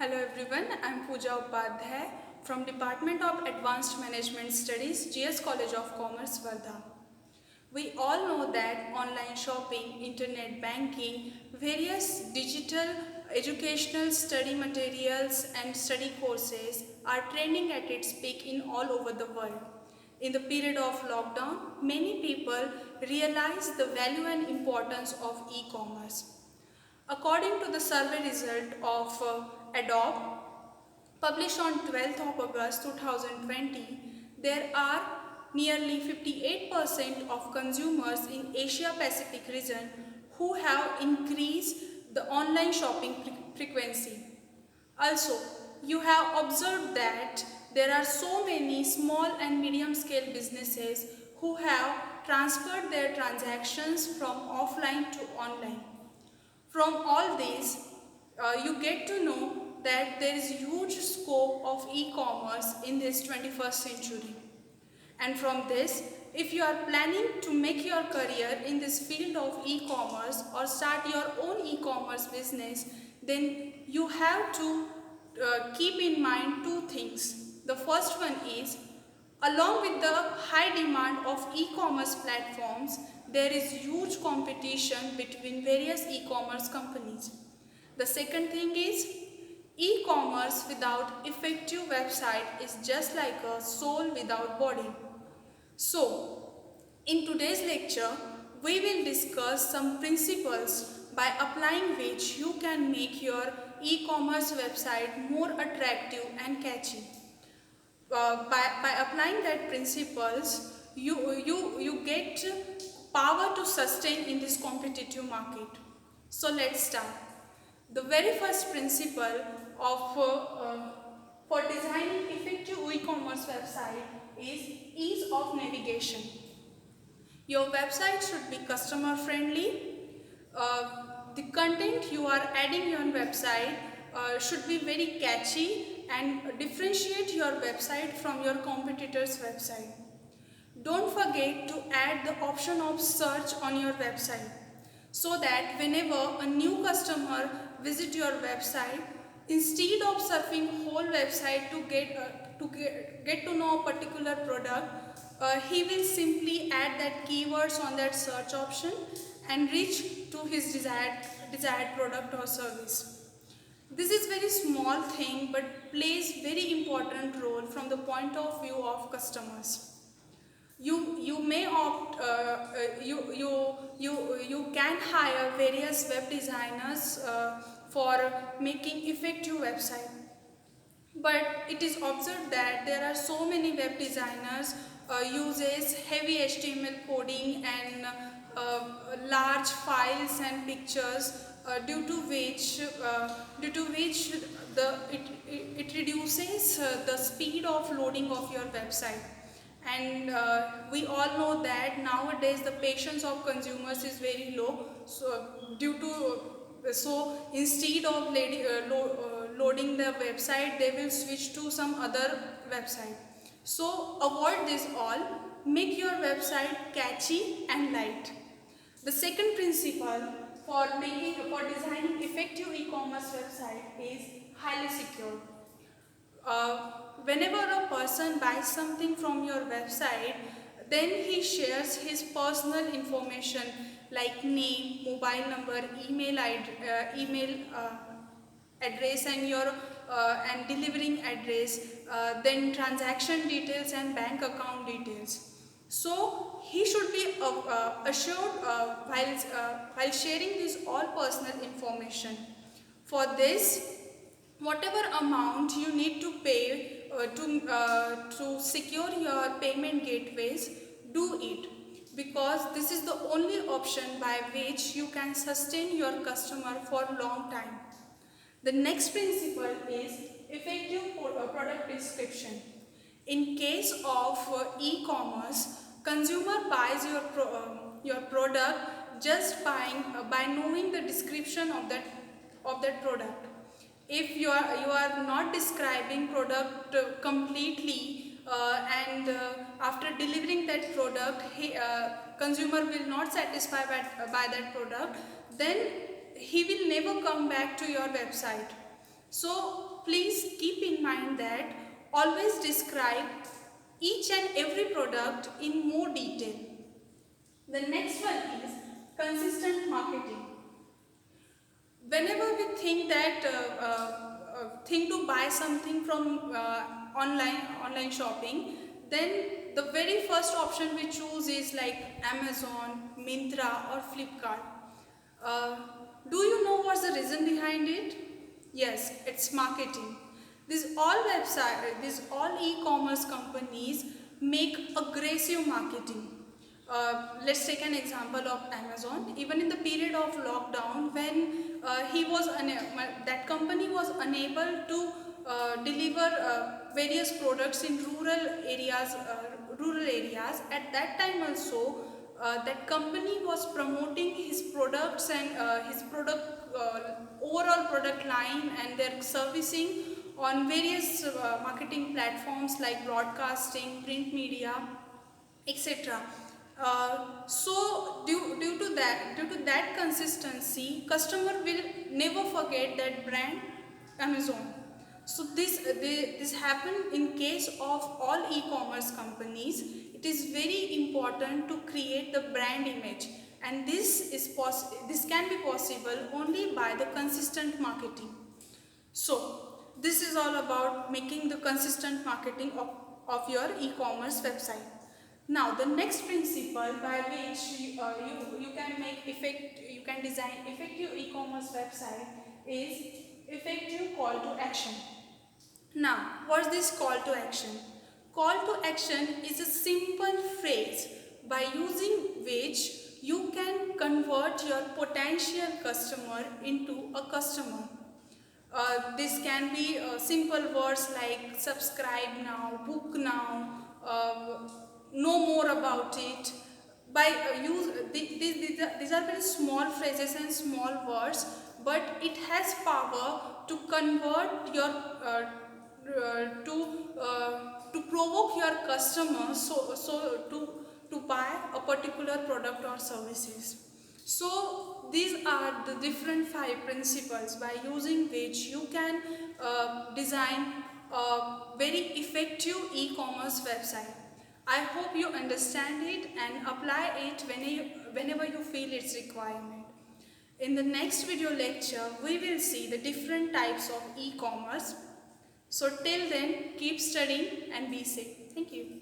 Hello everyone, I am Pooja Upadhyay from Department of Advanced Management Studies, GS College of Commerce, Wardha. We all know that online shopping, internet banking, various digital educational study materials and study courses are trending at its peak in all over the world. In the period of lockdown, many people realized the value and importance of e-commerce. According to the survey result of Adobe, published on 12th of August 2020, there are nearly 58% of consumers in Asia Pacific region who have increased the online shopping frequency. Also, you have observed that there are so many small and medium scale businesses who have transferred their transactions from offline to online. From all this, you get to know that there is huge scope of e-commerce in this 21st century. And from this, if you are planning to make your career in this field of e-commerce or start your own e-commerce business, then you have to keep in mind two things. The first one is, along with the high demand of e-commerce platforms, there is huge competition between various e-commerce companies. The second thing is, e-commerce without effective website is just like a soul without body. So, in today's lecture, we will discuss some principles by applying which you can make your e-commerce website more attractive and catchy. By applying that principles, you get power to sustain in this competitive market. So let's start. The very first principle of for designing effective e-commerce website is ease of navigation. Your website should be customer friendly. The content you are adding on your website should be very catchy and differentiate your website from your competitor's website. Don't forget to add the option of search on your website so that whenever a new customer visit your website, instead of surfing whole website to get to know a particular product, he will simply add that keywords on that search option and reach to his desired product or service. This is very small thing but plays very important role from the point of view of customers. You may opt you can hire various web designers for making effective website, but it is observed that there are so many web designers uses heavy HTML coding and large files and pictures, due to which it reduces the speed of loading of your website. And we all know that nowadays the patience of consumers is very low, so instead of loading the website, they will switch to some other website. So avoid this all, make your website catchy and light. The second principle for designing effective e-commerce website is highly secure. Whenever a person buys something from your website, then he shares his personal information like name, mobile number, email address, and your and delivering address, then transaction details and bank account details. So he should be assured while sharing this all personal information. For this, whatever amount you need to pay to secure your payment gateways, do it, because this is the only option by which you can sustain your customer for a long time. The next principle is effective product description. In case of e-commerce, consumer buys your product just by knowing the description of that product. If you are not describing product completely, and after delivering that product, consumer will not satisfy by that product, then he will never come back to your website. So please keep in mind that always describe each and every product in more detail. The next one is consistent marketing. Whenever we think to buy something from online shopping, then the very first option we choose is like Amazon, Myntra or Flipkart. uh, do you know what's the reason behind it? Yes, it's marketing. These all e-commerce companies make aggressive marketing. Let's take an example of Amazon. Even in the period of lockdown, when that company was unable to deliver various products in rural areas. At that time also, that company was promoting his products and his product overall product line and their servicing on various marketing platforms like broadcasting, print media, etc. Due to that consistency, customer will never forget that brand Amazon. So this happened in case of all e-commerce companies. It is very important to create the brand image, and this can be possible only by the consistent marketing. So this is all about making the consistent marketing of your e-commerce website. Now the next principle by which you can design effective e-commerce website is effective call to action. Now, what's this call to action? Call to action is a simple phrase by using which you can convert your potential customer into a customer. This can be simple words like subscribe now, book now, know more about it. These are very small phrases and small words, but it has power to convert your to provoke your customer to buy a particular product or services. So these are the different 5 principles by using which you can design a very effective e-commerce website. I hope you understand it and apply it whenever you feel its requirement. In the next video lecture, we will see the different types of e-commerce. So till then, keep studying and be safe. Thank you.